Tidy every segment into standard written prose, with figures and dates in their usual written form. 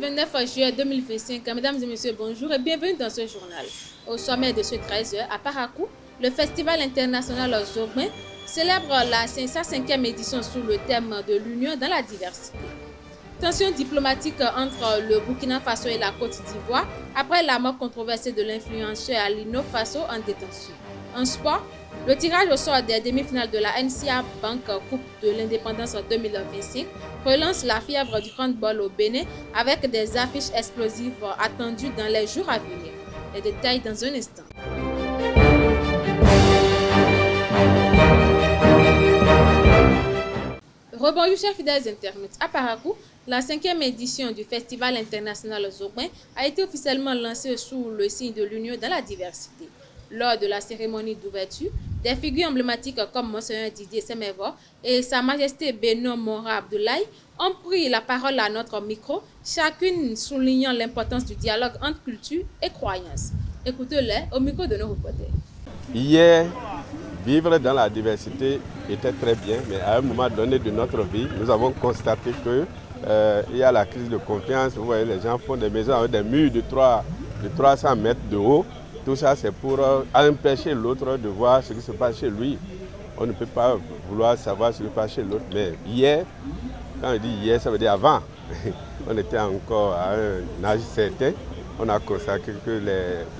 29 juillet 2025. Mesdames et messieurs, bonjour et bienvenue dans ce journal. Au sommet de ce 13h à Parakou, le Festival international Zogbin célèbre la 505e édition sous le thème de l'union dans la diversité. Tension diplomatique entre le Burkina Faso et la Côte d'Ivoire après la mort controversée de l'influenceur Alino Faso en détention. En sport, le tirage au sort des demi-finales de la NCA Bank Coupe de l'Indépendance 2025 relance la fièvre du handball au Bénin avec des affiches explosives attendues dans les jours à venir. Les détails dans un instant. Rebonjour chers fidèles internautes. À Parakou, la 5e édition du Festival international Zogbin a été officiellement lancée sous le signe de l'union dans la diversité. Lors de la cérémonie d'ouverture, des figures emblématiques comme Monseigneur Didier Semevo et Sa Majesté Beno Mora Abdoulaye ont pris la parole à notre micro, chacune soulignant l'importance du dialogue entre culture et croyances. Écoutez-les au micro de nos reporters. Hier, vivre dans la diversité était très bien, mais à un moment donné de notre vie, nous avons constaté qu'il y a la crise de confiance. Vous voyez, les gens font des maisons avec des murs de 300 mètres de haut. Tout ça, c'est pour empêcher l'autre de voir ce qui se passe chez lui. On ne peut pas vouloir savoir ce qui se passe chez l'autre. Mais hier, quand on dit hier, ça veut dire avant. On était encore à un âge certain. On a constaté que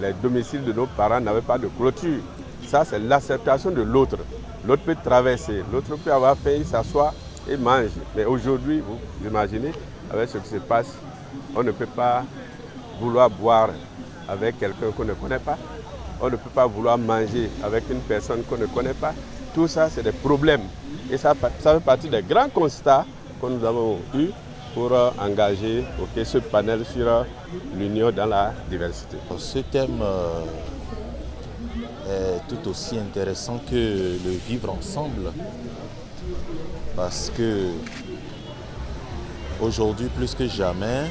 les domiciles de nos parents n'avaient pas de clôture. Ça, c'est l'acceptation de l'autre. L'autre peut traverser, l'autre peut avoir faim, il s'assoit et mange. Mais aujourd'hui, vous imaginez, avec ce qui se passe, on ne peut pas vouloir boire avec quelqu'un qu'on ne connaît pas. On ne peut pas vouloir manger avec une personne qu'on ne connaît pas. Tout ça, c'est des problèmes. Et ça fait partie des grands constats que nous avons eus pour engager ce panel sur l'union dans la diversité. Ce thème est tout aussi intéressant que le vivre ensemble, parce que aujourd'hui, plus que jamais,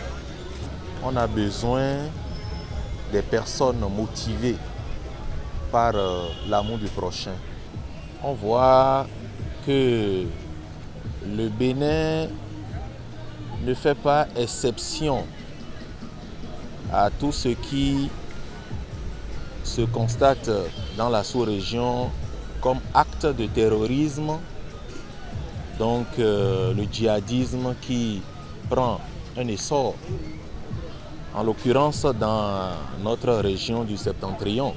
on a besoin des personnes motivées par l'amour du prochain. On voit que le Bénin ne fait pas exception à tout ce qui se constate dans la sous-région comme acte de terrorisme, donc le djihadisme qui prend un essor, en l'occurrence dans notre région du Septentrion.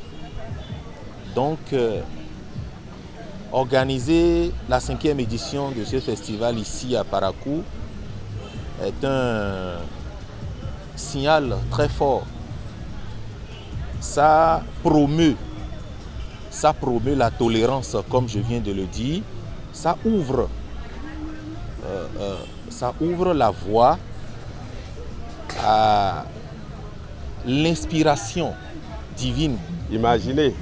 Donc, organiser la 5e édition de ce festival ici à Parakou est un signal très fort. Ça promeut la tolérance, comme je viens de le dire. Ça ouvre la voie à l'inspiration divine. Imaginez,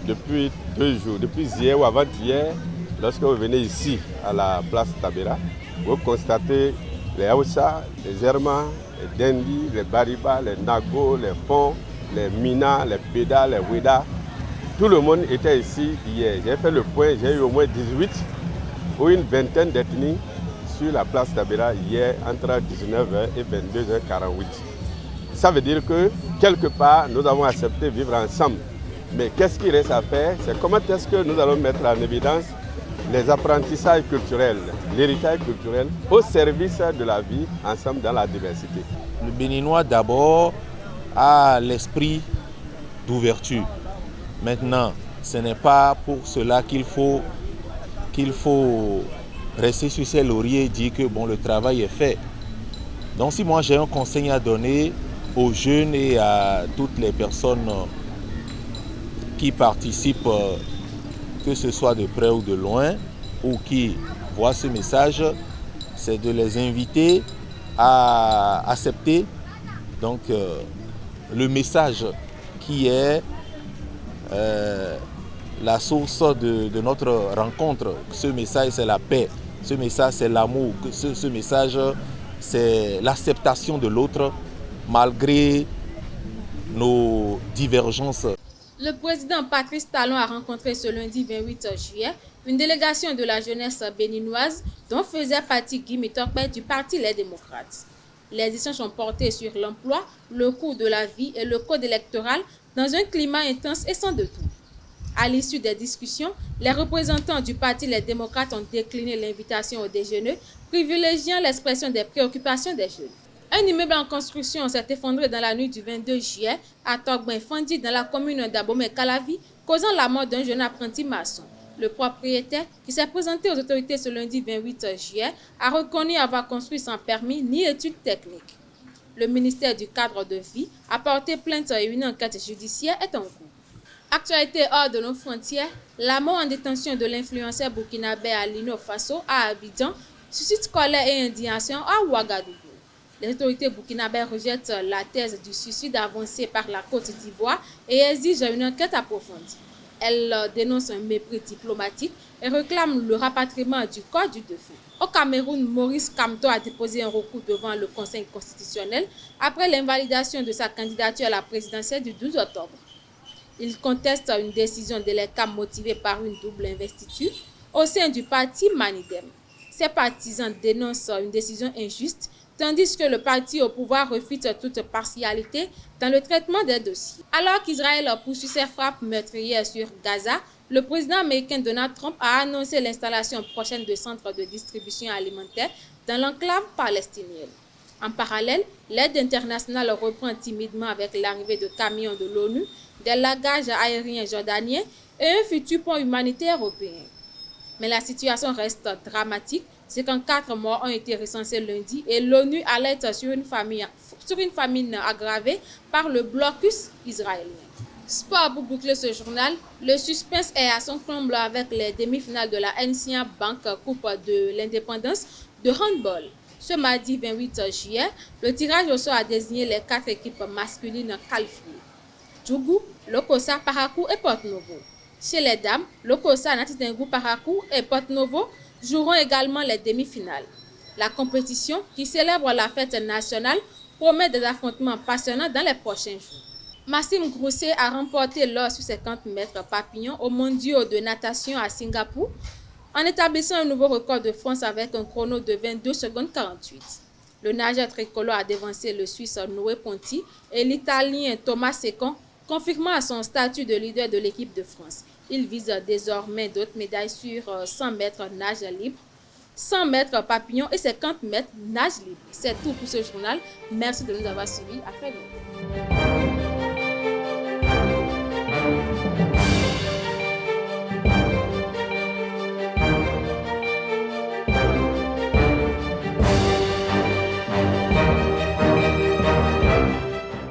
depuis 2 jours, depuis hier ou avant-hier, lorsque vous venez ici à la place Tabera, vous constatez les Hausa, les Zerma, les Dendi, les Bariba, les Nago, les Fon, les Mina, les Beda, les Weda. Tout le monde était ici hier. J'ai fait le point, j'ai eu au moins 18 ou une vingtaine d'ethnies sur la place Tabera hier entre 19h et 22h48. Ça veut dire que quelque part, nous avons accepté de vivre ensemble. Mais qu'est-ce qu'il reste à faire? C'est comment est-ce que nous allons mettre en évidence les apprentissages culturels, l'héritage culturel au service de la vie ensemble dans la diversité. Le Béninois d'abord a l'esprit d'ouverture. Maintenant, ce n'est pas pour cela qu'il faut rester sur ses lauriers et dire que bon, le travail est fait. Donc si moi j'ai un conseil à donner aux jeunes et à toutes les personnes qui participent, que ce soit de près ou de loin, ou qui voient ce message, c'est de les inviter à accepter donc, le message qui est la source de notre rencontre. Ce message, c'est la paix. Ce message, c'est l'amour. Ce message, c'est l'acceptation de l'autre malgré nos divergences. Le président Patrice Talon a rencontré ce lundi 28 juillet une délégation de la jeunesse béninoise dont faisait partie Guy Mitokpe du Parti Les Démocrates. Les échanges ont porté sur l'emploi, le coût de la vie et le code électoral dans un climat intense et sans détour. À l'issue des discussions, les représentants du parti Les Démocrates ont décliné l'invitation au déjeuner, privilégiant l'expression des préoccupations des jeunes. Un immeuble en construction s'est effondré dans la nuit du 22 juillet à Togben-Fandi dans la commune d'Abomey-Calavi, causant la mort d'un jeune apprenti maçon. Le propriétaire, qui s'est présenté aux autorités ce lundi 28 juillet, a reconnu avoir construit sans permis ni études techniques. Le ministère du Cadre de vie a porté plainte et une enquête judiciaire est en cours. Actualité hors de nos frontières, la mort en détention de l'influenceur burkinabé Alino Faso à Abidjan suscite colère et indignation à Ouagadougou. Les autorités burkinabées rejettent la thèse du suicide avancée par la Côte d'Ivoire et exigent une enquête approfondie. Elles dénoncent un mépris diplomatique et réclament le rapatriement du corps du défunt. Au Cameroun, Maurice Kamto a déposé un recours devant le Conseil constitutionnel après l'invalidation de sa candidature à la présidentielle du 12 octobre. Il conteste une décision de l'ECAM motivée par une double investiture au sein du parti Manidem. Ses partisans dénoncent une décision injuste, tandis que le parti au pouvoir refuse toute partialité dans le traitement des dossiers. Alors qu'Israël poursuit ses frappes meurtrières sur Gaza, le président américain Donald Trump a annoncé l'installation prochaine de centres de distribution alimentaire dans l'enclave palestinienne. En parallèle, l'aide internationale reprend timidement avec l'arrivée de camions de l'ONU, des lagages aériens jordaniens et un futur pont humanitaire européen. Mais la situation reste dramatique, c'est quand 4 morts ont été recensés lundi et l'ONU alerte sur une famine aggravée par le blocus israélien. Sport pour boucler ce journal, le suspense est à son comble avec les demi-finales de la NCA Bank Coupe de l'Indépendance de handball. Ce mardi 28 juillet, le tirage au sort a désigné les 4 équipes masculines qualifiées. Djougou, Lokossa, Parakou et Porto-Novo. Chez les dames, Lokossa, Natitingou, Parakou et Porto-Novo joueront également les demi-finales. La compétition, qui célèbre la fête nationale, promet des affrontements passionnants dans les prochains jours. Maxime Grousset a remporté l'or sur 50 mètres papillon aux mondiaux de natation à Singapour en établissant un nouveau record de France avec un chrono de 22 secondes 48. Le nageur tricolore a devancé le Suisse Noé Ponti et l'Italien Thomas Secon, confirmant son statut de leader de l'équipe de France. Il vise désormais d'autres médailles sur 100 mètres nage libre, 100 mètres papillon et 50 mètres nage libre. C'est tout pour ce journal. Merci de nous avoir suivis. À très bientôt.